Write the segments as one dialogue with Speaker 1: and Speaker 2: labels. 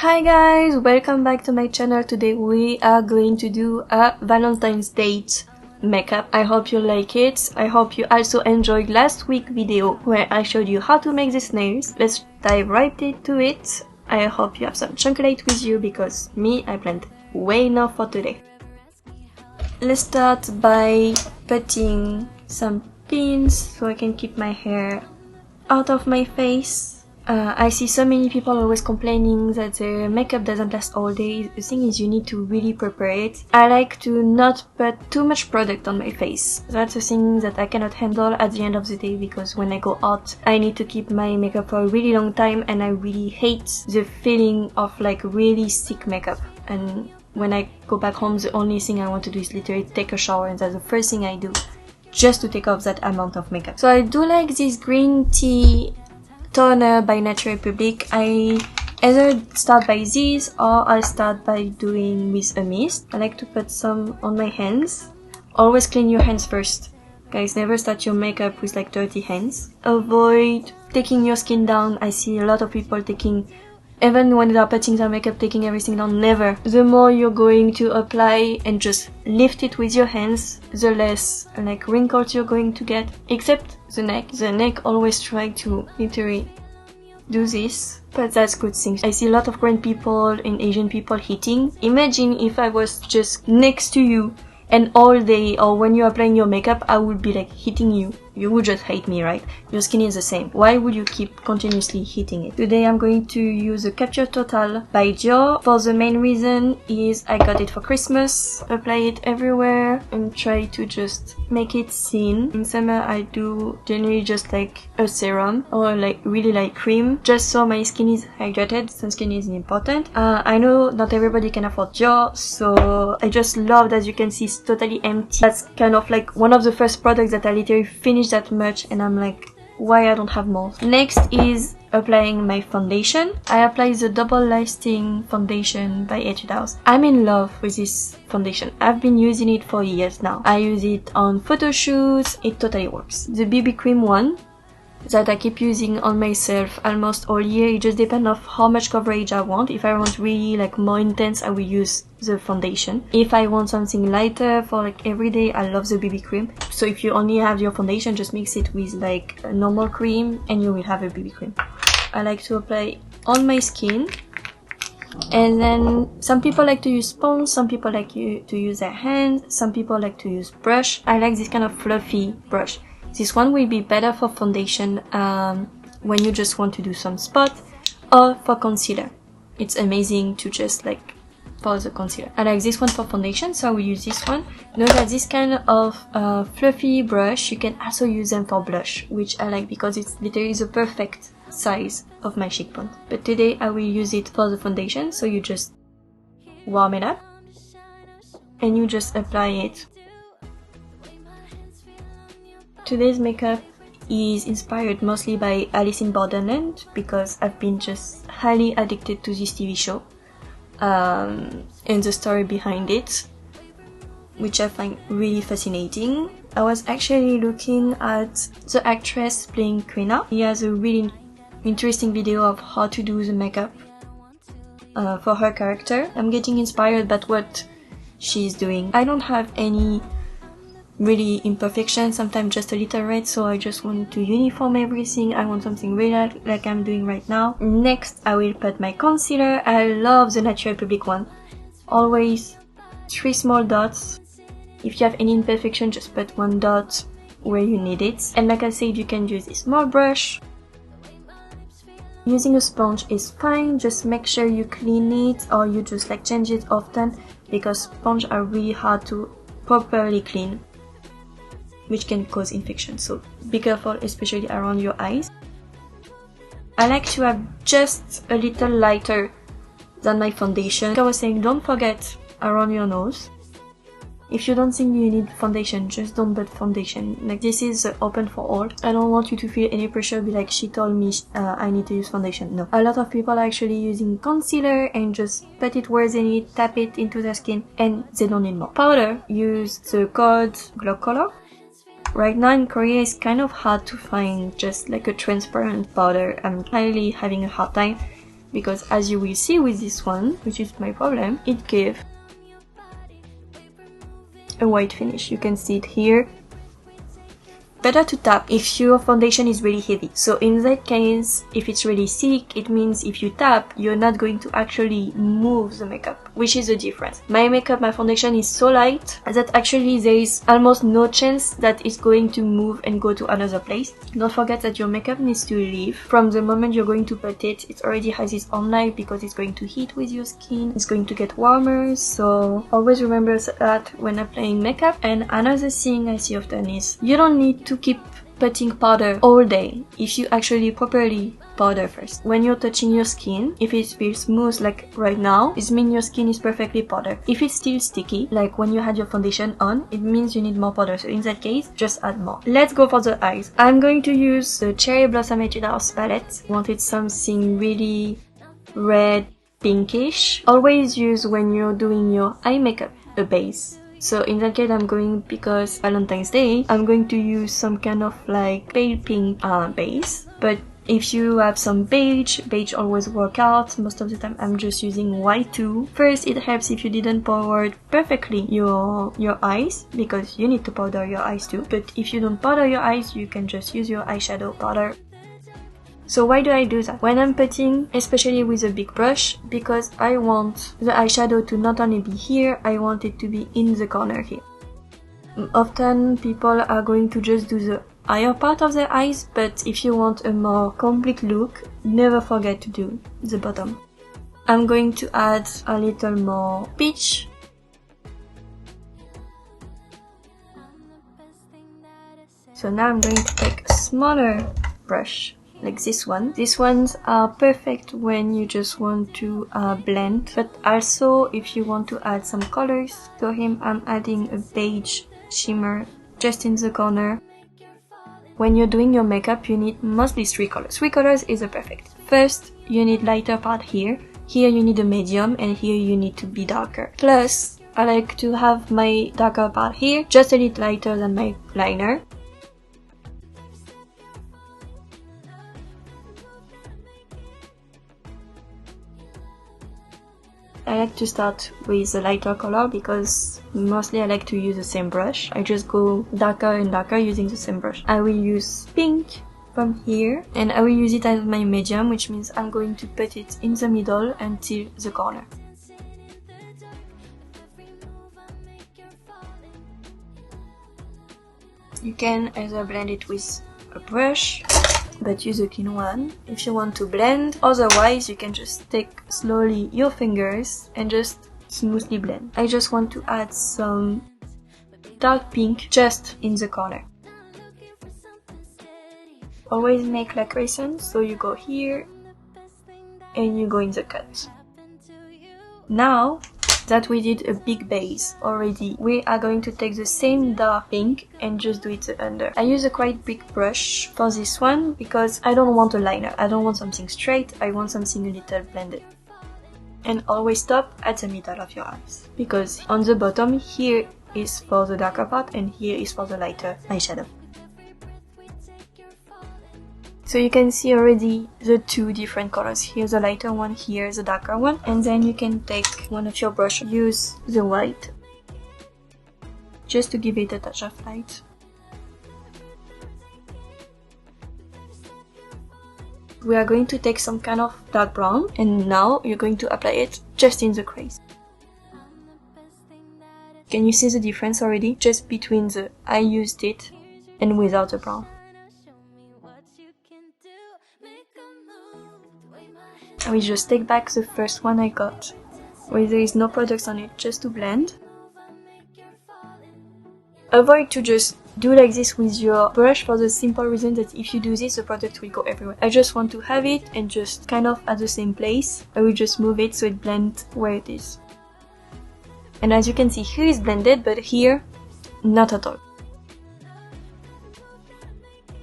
Speaker 1: Hi guys, welcome back to my channel. Today we are going to do a Valentine's Day makeup. I hope you like it. I hope you also enjoyed last week's video where I showed you how to make these nails. Let's dive right into it. I hope you have some chocolate with you because me, I planned way enough for today. Let's start by putting some pins so I can keep my hair out of my face. I see so many people always complaining that their makeup doesn't last all day. The thing is, you need to really prepare it. I like to not put too much product on my face. That's a thing that I cannot handle at the end of the day because when I go out, I need to keep my makeup for a really long time and I really hate the feeling of like really thick makeup. And when I go back home, the only thing I want to do is literally take a shower, and that's the first thing I do just to take off that amount of makeup. So I do like this green tea toner by Nature Republic. I either start by this or I'll start by doing with a mist. I like to put some on my hands. Always clean your hands first. Guys, never start your makeup with like dirty hands. Avoid taking your skin down. I see a lot of people taking, even when they are putting their makeup, taking everything down. Never. The more you're going to apply and just lift it with your hands, the less like wrinkles you're going to get. Except the neck. The neck always try to literally do this, but that's good thing. I see a lot of Korean people and Asian people hitting. Imagine if I was just next to you and all day, or when you're applying your makeup, I would be like hitting you. You would just hate me, right? Your skin is the same. Why would you keep continuously hitting it? Today I'm going to use the Capture Total by Dior. For the main reason is I got it for Christmas. Apply it everywhere and try to just make it thin. In summer I do generally just like a serum or like really light cream, just so my skin is hydrated. Sunscreen is important. I know not everybody can afford Dior, so I just love that, as you can see, it's totally empty. That's kind of like one of the first products that I literally finished that much and I'm like, why I don't have more. Next is applying my foundation. I apply the Double Lasting Foundation by Etude House. I'm in love with this foundation. I've been using it for years now. I use it on photo shoots. It totally works. The BB cream one that I keep using on myself almost all year. It just depends on how much coverage I want. If I want really like more intense, I will use the foundation. If I want something lighter for like every day, I love the BB cream. So if you only have your foundation, just mix it with like a normal cream and you will have a BB cream. I like to apply on my skin. And then some people like to use sponge, some people like to use their hands, some people like to use brush. I like this kind of fluffy brush. This one will be better for foundation when you just want to do some spot, or for concealer. It's amazing to just like for the concealer. I like this one for foundation, so I will use this one. Know that this kind of fluffy brush, you can also use them for blush, which I like because it's literally the perfect size of my cheekbone. But today I will use it for the foundation, so you just warm it up and you just apply it. Today's makeup is inspired mostly by Alice in Borderland because I've been just highly addicted to this TV show and the story behind it, which I find really fascinating. I was actually looking at the actress playing Quina. He has a really interesting video of how to do the makeup for her character. I'm getting inspired by what she's doing. I don't have any really imperfection, sometimes just a little red, so I just want to uniform everything. I want something really like I'm doing right now. Next I will put my concealer. I love the Nature Republic one. Always 3 small dots. If you have any imperfection, just put 1 dot where you need it. And like I said, you can use a small brush. Using a sponge is fine, just make sure you clean it or you just like change it often because sponges are really hard to properly clean, which can cause infection, so be careful, especially around your eyes. I like to have just a little lighter than my foundation. Like I was saying, don't forget around your nose. If you don't think you need foundation, just don't put foundation. Like, this is open for all. I don't want you to feel any pressure, be like, she told me I need to use foundation. No. A lot of people are actually using concealer and just put it where they need, tap it into their skin, and they don't need more. Powder, use the Code Glow Color. Right now in Korea it's kind of hard to find just like a transparent powder. I'm highly having a hard time because as you will see with this one, which is my problem, it gave a white finish. You can see it here. Better to tap if your foundation is really heavy. So in that case, if it's really thick, it means if you tap, you're not going to actually move the makeup, which is the difference. My foundation is so light that actually there is almost no chance that it's going to move and go to another place. Don't forget that your makeup needs to leave. From the moment you're going to put it, it already has its own life because it's going to heat with your skin. It's going to get warmer, so always remember that when applying makeup. And another thing I see often is you don't need to keep putting powder all day if you actually properly powder first. When you're touching your skin, if it feels smooth like right now, it means your skin is perfectly powdered. If it's still sticky, like when you had your foundation on, it means you need more powder. So in that case, just add more. Let's go for the eyes. I'm going to use the Cherry Blossom House palette. Wanted something really red, pinkish. Always use when you're doing your eye makeup a base. So in that case, I'm going, because Valentine's Day, I'm going to use some kind of like pale pink base. But if you have some beige always work out. Most of the time I'm just using white too. First, it helps if you didn't powder perfectly your eyes, because you need to powder your eyes too. But if you don't powder your eyes, you can just use your eyeshadow powder. So why do I do that? When I'm putting, especially with a big brush, because I want the eyeshadow to not only be here, I want it to be in the corner here. Often people are going to just do the higher part of their eyes, but if you want a more complete look, never forget to do the bottom. I'm going to add a little more peach. So now I'm going to take a smaller brush, like this one. These ones are perfect when you just want to blend, but also if you want to add some colors. So here I'm adding a beige shimmer just in the corner. When you're doing your makeup, you need mostly 3 colors. 3 colors is a perfect. First, you need lighter part here. Here you need a medium, and here you need to be darker. Plus, I like to have my darker part here, just a little lighter than my liner. I like to start with the lighter color because mostly I like to use the same brush. I just go darker and darker using the same brush. I will use pink from here, and I will use it as my medium, which means I'm going to put it in the middle until the corner. You can either blend it with a brush, but use a clean one if you want to blend. Otherwise, you can just take slowly your fingers and just smoothly blend. I just want to add some dark pink just in the corner. Always make like crescent, so you go here and you go in the cut. Now that we did a big base already, we are going to take the same dark pink and just do it under. I use a quite big brush for this one because I don't want a liner. I don't want something straight, I want something a little blended. And always stop at the middle of your eyes, because on the bottom here is for the darker part and here is for the lighter eyeshadow. So you can see already the 2 different colors. Here's the lighter one, here's the darker one. And then you can take one of your brushes, use the white, just to give it a touch of light. We are going to take some kind of dark brown, and now you're going to apply it just in the crease. Can you see the difference already? Just between the I used it and without the brown. I will just take back the first one I got, where there is no products on it, just to blend. Avoid to just do like this with your brush for the simple reason that if you do this, the product will go everywhere. I just want to have it and just kind of at the same place. I will just move it so it blends where it is. And as you can see, here is blended, but here, not at all.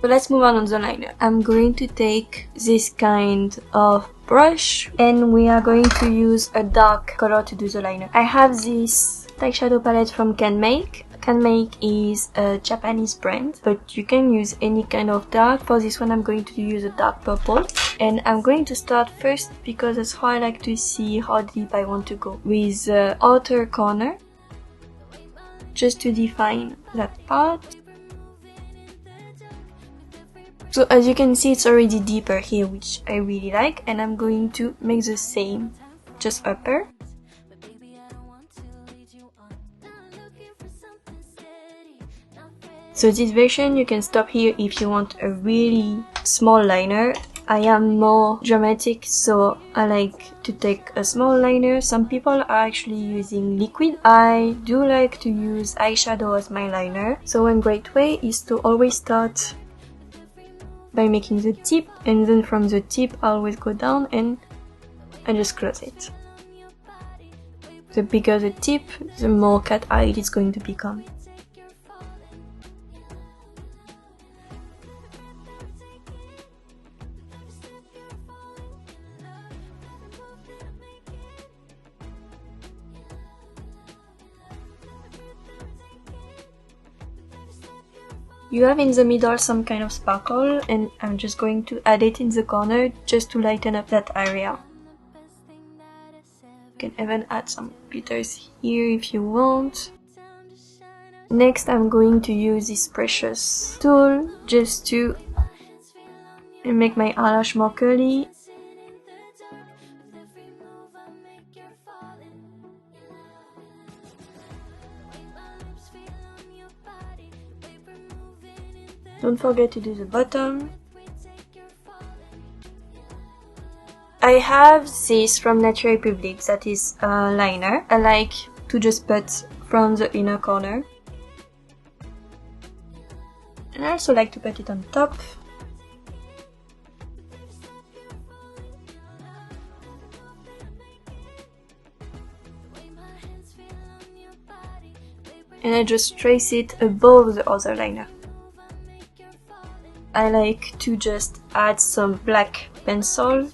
Speaker 1: So let's move on the liner. I'm going to take this kind of brush and we are going to use a dark color to do the liner. I have this eyeshadow palette from Can Make. can make is a Japanese brand, but you can use any kind of dark. For this one I'm going to use a dark purple, and I'm going to start first because that's how I like to see how deep I want to go, with the outer corner, just to define that part. So as you can see, it's already deeper here, which I really like, and I'm going to make the same, just upper. So this version, you can stop here if you want a really small liner. I am more dramatic, so I like to take a small liner. Some people are actually using liquid. I do like to use eyeshadow as my liner. So one great way is to always start by making the tip, and then from the tip I always go down and I just close it. The bigger the tip, the more cat-eyed it's going to become. You have in the middle some kind of sparkle, and I'm just going to add it in the corner just to lighten up that area. You can even add some glitters here if you want. Next I'm going to use this precious tool just to make my eyelash more curly. Don't forget to do the bottom. I have this from Nature Republic, that is a liner. I like to just put from the inner corner. And I also like to put it on top. And I just trace it above the other liner. I like to just add some black pencil.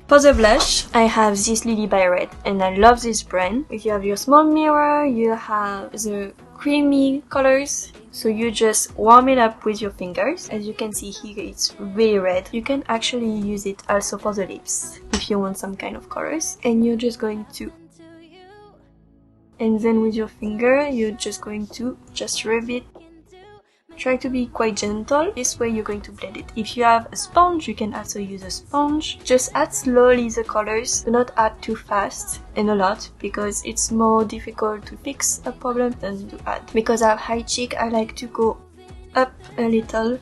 Speaker 1: For the blush, I have this Lily by Red, and I love this brand. If you have your small mirror, you have the creamy colors, so you just warm it up with your fingers. As you can see here, it's really red. You can actually use it also for the lips if you want some kind of colors, and you're just going to, and then with your finger, you're just going to just rub it. Try to be quite gentle. This way you're going to blend it. If you have a sponge, you can also use a sponge. Just add slowly the colors. Do not add too fast and a lot, because it's more difficult to fix a problem than to add. Because I have high cheek, I like to go up a little.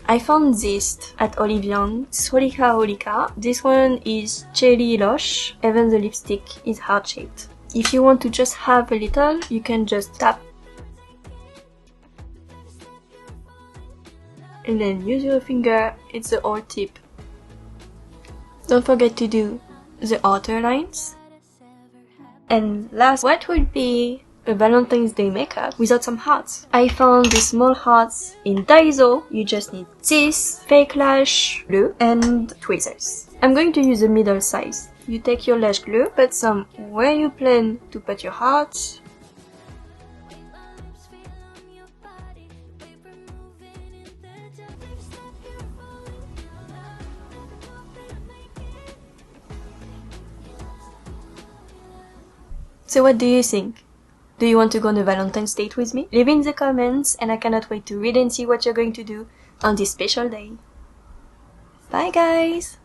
Speaker 1: I found this at Olive Young. It's 홀리카홀리카. This one is Cherry Lush. Even the lipstick is heart-shaped. If you want to just have a little, you can just tap. And then use your finger, it's the whole tip. Don't forget to do the outer lines. And last, what would be a Valentine's Day makeup without some hearts? I found these small hearts in Daiso. You just need this, fake lash glue, and tweezers. I'm going to use the middle size. You take your lash glue, put some where you plan to put your hearts. So what do you think? Do you want to go on a Valentine's date with me? Leave in the comments, and I cannot wait to read and see what you're going to do on this special day. Bye guys!